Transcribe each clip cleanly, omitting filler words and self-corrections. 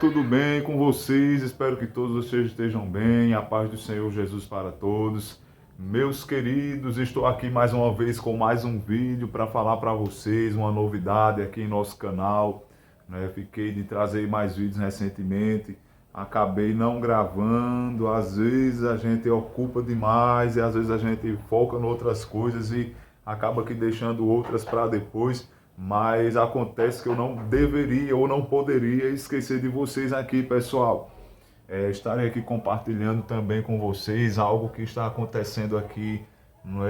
Tudo bem com vocês? Espero que todos vocês estejam bem. A paz do Senhor Jesus para todos. Meus queridos, estou aqui mais uma vez com mais um vídeo para falar para vocês uma novidade aqui em nosso canal. Fiquei de trazer mais vídeos recentemente, acabei não gravando. Às vezes a gente ocupa demais e às vezes a gente foca em outras coisas e acaba que deixando outras para depois. Mas acontece que eu não deveria ou não poderia esquecer de vocês aqui, pessoal. Estarei aqui compartilhando também com vocês algo que está acontecendo aqui,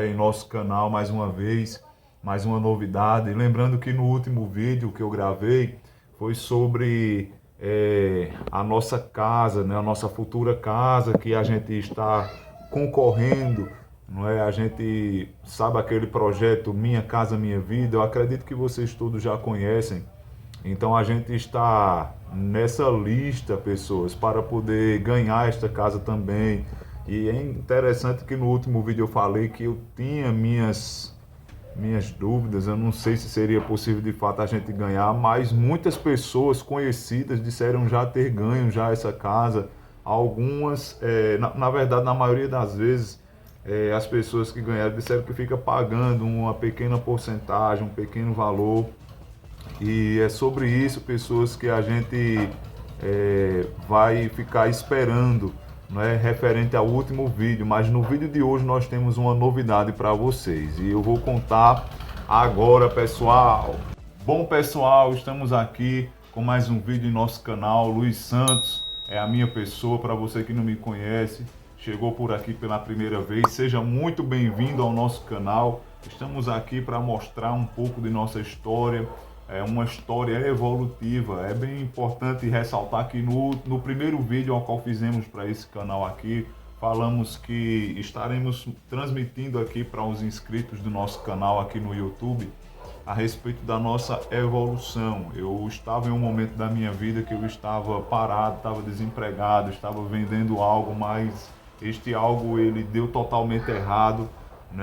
em nosso canal mais uma vez, mais uma novidade. Lembrando que no último vídeo que eu gravei foi sobre a nossa casa, a nossa futura casa que a gente está concorrendo. Não é? A gente sabe aquele projeto Minha Casa Minha Vida. Eu acredito que vocês todos já conhecem. Então a gente está nessa lista, pessoas, para poder ganhar esta casa também. E é interessante que no último vídeo eu falei que eu tinha minhas dúvidas. Eu não sei se seria possível de fato a gente ganhar, mas muitas pessoas conhecidas disseram já ter ganho já essa casa. Algumas, na verdade, na maioria das vezes, as pessoas que ganharam disseram que fica pagando uma pequena porcentagem, um pequeno valor. E é sobre isso, pessoas, que a gente vai ficar esperando, não é, referente ao último vídeo. Mas no vídeo de hoje nós temos uma novidade para vocês e eu vou contar agora, pessoal. Bom, pessoal, estamos aqui com mais um vídeo em nosso canal. Luiz Santos é a minha pessoa. Para você que não me conhece, chegou por aqui pela primeira vez, seja muito bem-vindo ao nosso canal. Estamos aqui para mostrar um pouco de nossa história. É uma história evolutiva. É bem importante ressaltar que no primeiro vídeo ao qual fizemos para esse canal aqui, falamos que estaremos transmitindo aqui para os inscritos do nosso canal aqui no YouTube a respeito da nossa evolução. Eu estava em um momento da minha vida que eu estava parado, estava desempregado, estava vendendo algo, mas este algo ele deu totalmente errado.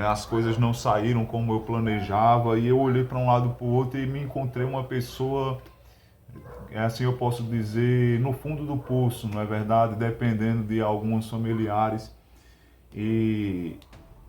As coisas não saíram como eu planejava e eu olhei para um lado para o outro e me encontrei uma pessoa, assim eu posso dizer, no fundo do poço, não é verdade? Dependendo de alguns familiares. E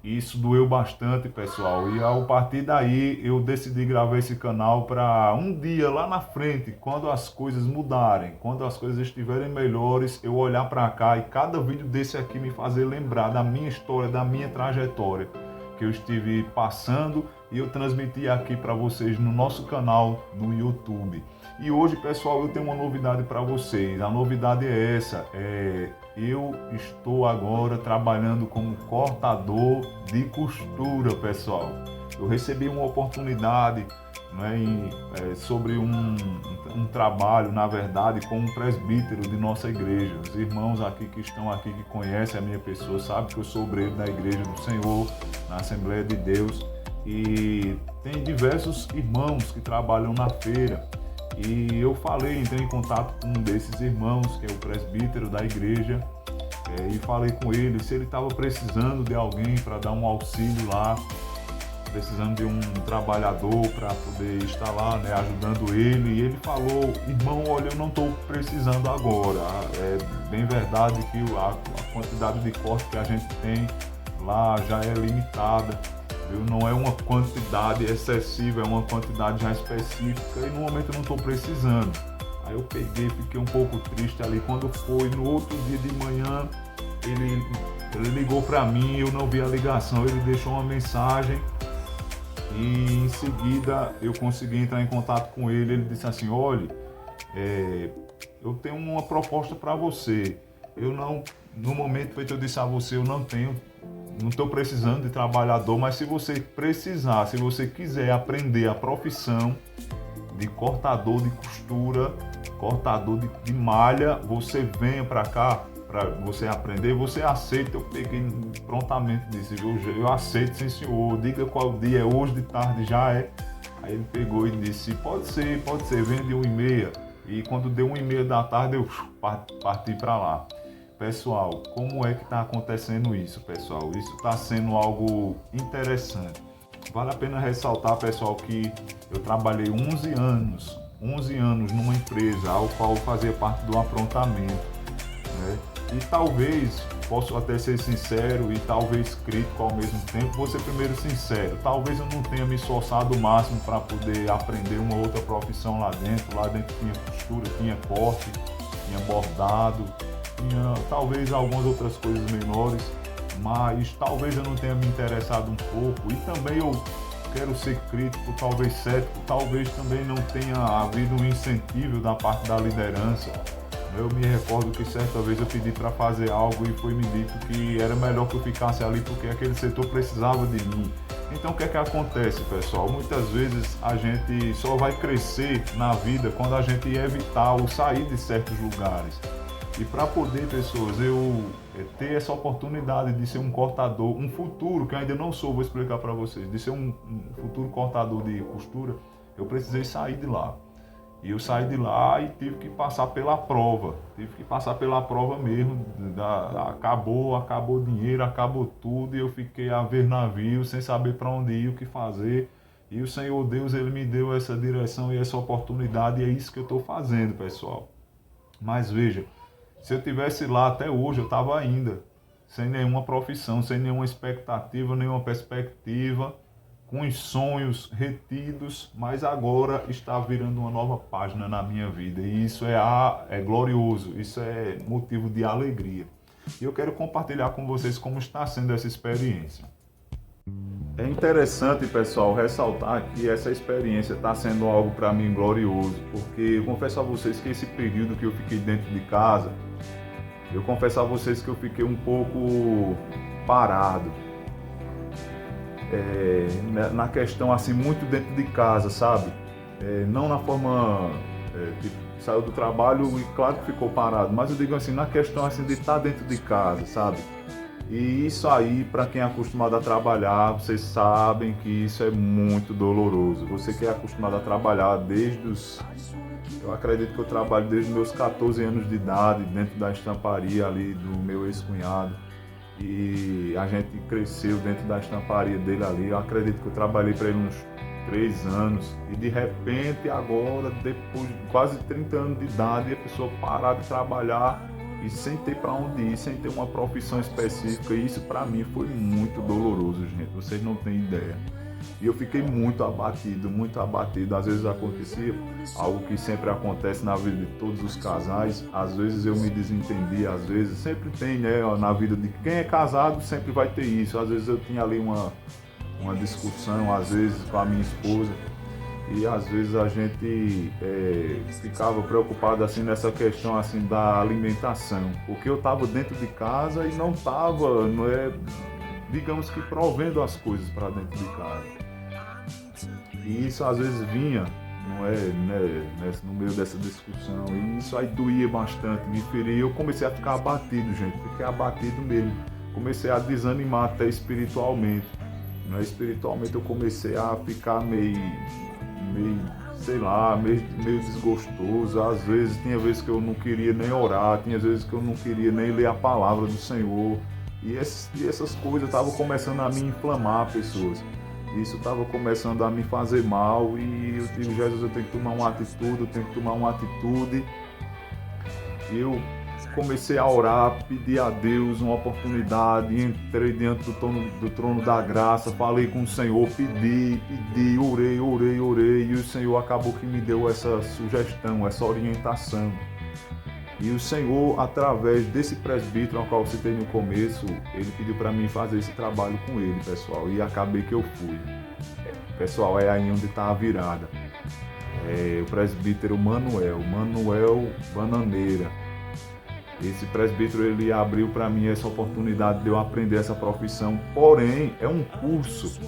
isso doeu bastante, pessoal. E a partir daí eu decidi gravar esse canal para um dia lá na frente, quando as coisas mudarem, quando as coisas estiverem melhores, eu olhar para cá e cada vídeo desse aqui me fazer lembrar da minha história, da minha trajetória que eu estive passando e eu transmiti aqui para vocês no nosso canal no YouTube. E hoje, pessoal, eu tenho uma novidade para vocês. A novidade é essa: eu estou agora trabalhando como cortador de costura, pessoal. Eu recebi uma oportunidade, sobre um trabalho, na verdade, com um presbítero de nossa igreja. Os irmãos aqui que estão aqui, que conhecem a minha pessoa, sabem que eu sou obreiro da Igreja do Senhor, na Assembleia de Deus. E tem diversos irmãos que trabalham na feira. E eu entrei em contato com um desses irmãos, que é o presbítero da igreja, e falei com ele se ele estava precisando de alguém para dar um auxílio lá, precisando de um trabalhador para poder estar lá, ajudando ele. E ele falou: irmão, olha, eu não estou precisando agora. É bem verdade que a quantidade de corte que a gente tem lá já é limitada. Não é uma quantidade excessiva, é uma quantidade já específica e no momento eu não estou precisando. Aí eu fiquei um pouco triste ali. Quando foi no outro dia de manhã, ele ligou para mim, eu não vi a ligação, ele deixou uma mensagem e em seguida eu consegui entrar em contato com ele. Ele disse assim: olha, eu tenho uma proposta para você. No momento feito eu disse a você, eu não estou precisando de trabalhador, mas se você precisar, se você quiser aprender a profissão de cortador de costura, cortador de malha, você venha para cá para você aprender. Você aceita? Eu peguei prontamente e disse: eu aceito, sim senhor, diga qual dia, é hoje de tarde já é. Aí ele pegou e disse: pode ser, venha de 1h30. E quando deu 1h30 da tarde eu parti para lá. Pessoal, como é que está acontecendo isso, pessoal? Isso está sendo algo interessante. Vale a pena ressaltar, pessoal, que eu trabalhei 11 anos 11 anos numa empresa, ao qual fazia parte do aprontamento, né? E talvez, posso até ser sincero e talvez crítico ao mesmo tempo, vou ser primeiro sincero, talvez eu não tenha me esforçado o máximo para poder aprender uma outra profissão lá dentro tinha costura, tinha corte, tinha bordado, tinha talvez algumas outras coisas menores, mas talvez eu não tenha me interessado um pouco, e também eu quero ser crítico, talvez cético, talvez também não tenha havido um incentivo da parte da liderança. Eu me recordo que certa vez eu pedi para fazer algo e foi me dito que era melhor que eu ficasse ali porque aquele setor precisava de mim. Então o que é que acontece, pessoal? Muitas vezes a gente só vai crescer na vida quando a gente evitar ou sair de certos lugares. E para poder, pessoas, eu ter essa oportunidade de ser um cortador, um futuro, que eu ainda não sou, vou explicar para vocês, de ser um futuro cortador de costura, eu precisei sair de lá. E eu saí de lá e tive que passar pela prova mesmo, acabou o dinheiro, acabou tudo, e eu fiquei a ver navio, sem saber para onde ir, o que fazer. E o Senhor Deus, Ele me deu essa direção e essa oportunidade, e é isso que eu estou fazendo, pessoal. Mas veja, se eu tivesse lá até hoje, eu estava ainda, sem nenhuma profissão, sem nenhuma expectativa, nenhuma perspectiva, com os sonhos retidos, mas agora está virando uma nova página na minha vida. E isso é glorioso, isso é motivo de alegria. E eu quero compartilhar com vocês como está sendo essa experiência. É interessante, pessoal, ressaltar que essa experiência está sendo algo para mim glorioso, porque eu confesso a vocês que esse período que eu fiquei dentro de casa, eu confesso a vocês que eu fiquei um pouco parado. Na questão assim, muito dentro de casa, sabe? Não na forma que saiu do trabalho e claro que ficou parado, mas eu digo assim, na questão assim de estar dentro de casa, sabe? E isso aí, para quem é acostumado a trabalhar, vocês sabem que isso é muito doloroso. Você que é acostumado a trabalhar eu acredito que eu trabalho desde os meus 14 anos de idade, dentro da estamparia ali do meu ex-cunhado. E a gente cresceu dentro da estamparia dele ali. Eu acredito que eu trabalhei para ele uns 3 anos. E de repente, agora, depois de quase 30 anos de idade, a pessoa parar de trabalhar e sem ter para onde ir, sem ter uma profissão específica. E isso para mim foi muito doloroso, gente. Vocês não têm ideia. E eu fiquei muito abatido, muito abatido. Às vezes acontecia algo que sempre acontece na vida de todos os casais. Às vezes eu me desentendi, às vezes sempre tem, né? Na vida de quem é casado sempre vai ter isso. Às vezes eu tinha ali uma discussão, às vezes com a minha esposa. E às vezes a gente ficava preocupado assim nessa questão assim da alimentação. Porque eu estava dentro de casa e não estava, digamos que provendo as coisas para dentro de casa. E isso às vezes vinha, no meio dessa discussão, e isso aí doía bastante, me feria. Eu comecei a ficar abatido, gente, fiquei abatido mesmo. Comecei a desanimar até espiritualmente. Espiritualmente eu comecei a ficar meio desgostoso. Às vezes, tinha vezes que eu não queria nem orar, tinha vezes que eu não queria nem ler a palavra do Senhor. E essas coisas estavam começando a me inflamar, pessoas. Isso estava começando a me fazer mal e eu digo, Jesus, eu tenho que tomar uma atitude, E eu comecei a orar, pedi a Deus uma oportunidade, entrei diante do trono da graça, falei com o Senhor, pedi, orei, e o Senhor acabou que me deu essa sugestão, essa orientação. E o Senhor, através desse presbítero ao qual eu citei no começo, ele pediu para mim fazer esse trabalho com ele, pessoal, e acabei que eu fui. Pessoal, é aí onde está a virada. O presbítero Manuel Bananeira. Esse presbítero, ele abriu para mim essa oportunidade de eu aprender essa profissão, porém, é um curso,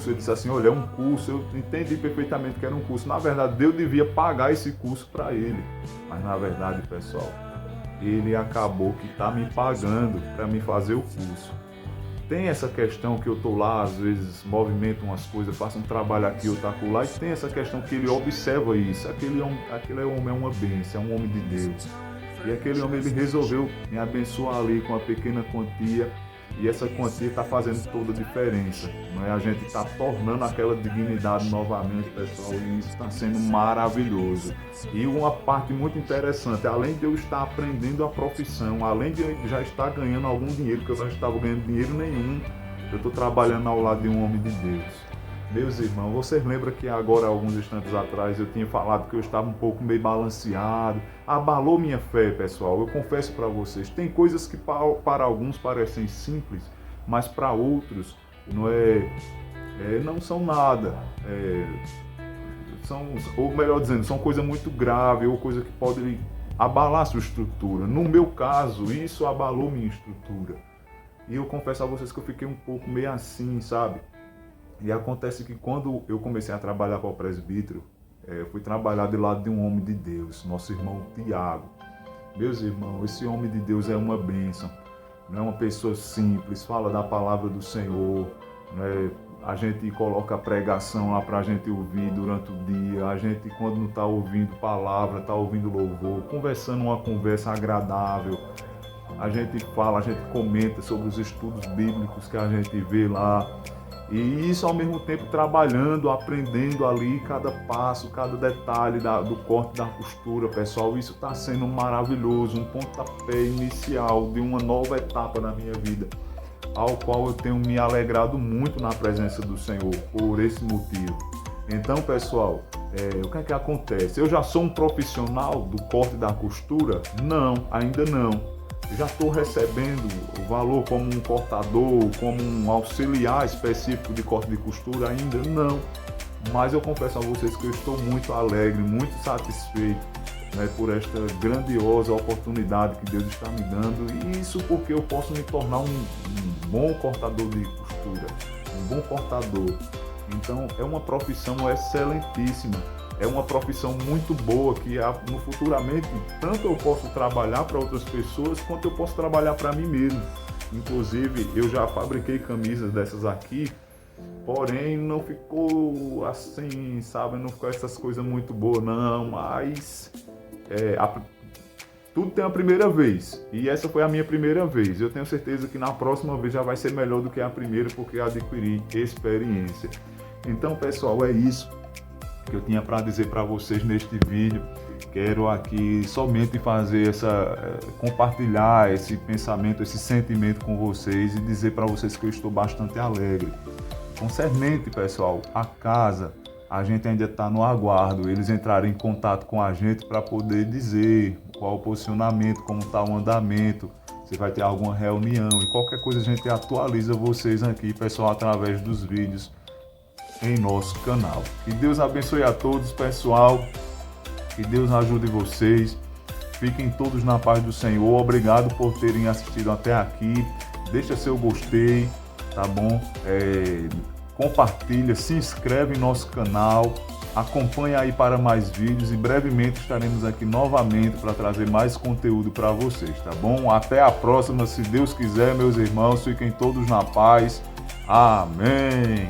ele disse assim, olha, é um curso, eu entendi perfeitamente que era um curso, na verdade, eu devia pagar esse curso para ele, mas na verdade, pessoal, ele acabou que está me pagando para me fazer o curso. Tem essa questão que eu estou lá, às vezes, movimento umas coisas, faço um trabalho aqui, outro acolá, e tem essa questão que ele observa isso, aquele homem é uma bênção, é um homem de Deus. E aquele homem, ele resolveu me abençoar ali com uma pequena quantia. E essa quantia está fazendo toda a diferença. Não é? A gente está tornando aquela dignidade novamente, pessoal, e isso está sendo maravilhoso. E uma parte muito interessante, além de eu estar aprendendo a profissão, além de eu já estar ganhando algum dinheiro, porque eu não estava ganhando dinheiro nenhum, eu estou trabalhando ao lado de um homem de Deus. Meus irmãos, vocês lembram que agora, alguns instantes atrás, eu tinha falado que eu estava um pouco meio balanceado, abalou minha fé, pessoal. Eu confesso para vocês, tem coisas que para alguns parecem simples, mas para outros não são nada. Ou melhor dizendo, são coisa muito grave, ou coisa que pode abalar a sua estrutura. No meu caso, isso abalou minha estrutura. E eu confesso a vocês que eu fiquei um pouco meio assim, sabe? E acontece que quando eu comecei a trabalhar para o presbítero, eu fui trabalhar do lado de um homem de Deus, nosso irmão Tiago. Meus irmãos, esse homem de Deus é uma bênção, não é uma pessoa simples, fala da palavra do Senhor, né? A gente coloca a pregação lá para a gente ouvir durante o dia, a gente quando não está ouvindo palavra, está ouvindo louvor, conversando uma conversa agradável, a gente fala, a gente comenta sobre os estudos bíblicos que a gente vê lá. E isso ao mesmo tempo trabalhando, aprendendo ali cada passo, cada detalhe do corte da costura, pessoal. Isso está sendo maravilhoso, um pontapé inicial de uma nova etapa na minha vida, ao qual eu tenho me alegrado muito na presença do Senhor, por esse motivo. Então, pessoal, o que é que acontece? Eu já sou um profissional do corte da costura? Não, ainda não. Já estou recebendo o valor como um cortador, como um auxiliar específico de corte de costura? Ainda não. Mas eu confesso a vocês que eu estou muito alegre, muito satisfeito, né, por esta grandiosa oportunidade que Deus está me dando. E isso porque eu posso me tornar um bom cortador de costura, um bom cortador. Então é uma profissão excelentíssima. É uma profissão muito boa que no futuramente tanto eu posso trabalhar para outras pessoas quanto eu posso trabalhar para mim mesmo. Inclusive eu já fabriquei camisas dessas aqui, porém não ficou assim, sabe? Não ficou essas coisas muito boas não, mas tudo tem a primeira vez e essa foi a minha primeira vez. Eu tenho certeza que na próxima vez já vai ser melhor do que a primeira porque eu adquiri experiência. Então, pessoal, é isso que eu tinha para dizer para vocês neste vídeo. Quero aqui somente compartilhar esse pensamento, esse sentimento com vocês e dizer para vocês que eu estou bastante alegre. Concernente, pessoal, a casa, a gente ainda está no aguardo, eles entrarem em contato com a gente para poder dizer qual o posicionamento, como está o andamento, se vai ter alguma reunião e qualquer coisa a gente atualiza vocês aqui, pessoal, através dos vídeos em nosso canal. Que Deus abençoe a todos, pessoal. Que Deus ajude vocês. Fiquem todos na paz do Senhor. Obrigado por terem assistido até aqui. Deixa seu gostei, tá bom? Compartilha, se inscreve em nosso canal. Acompanha aí para mais vídeos e brevemente estaremos aqui novamente para trazer mais conteúdo para vocês, tá bom? Até a próxima, se Deus quiser, meus irmãos. Fiquem todos na paz. Amém.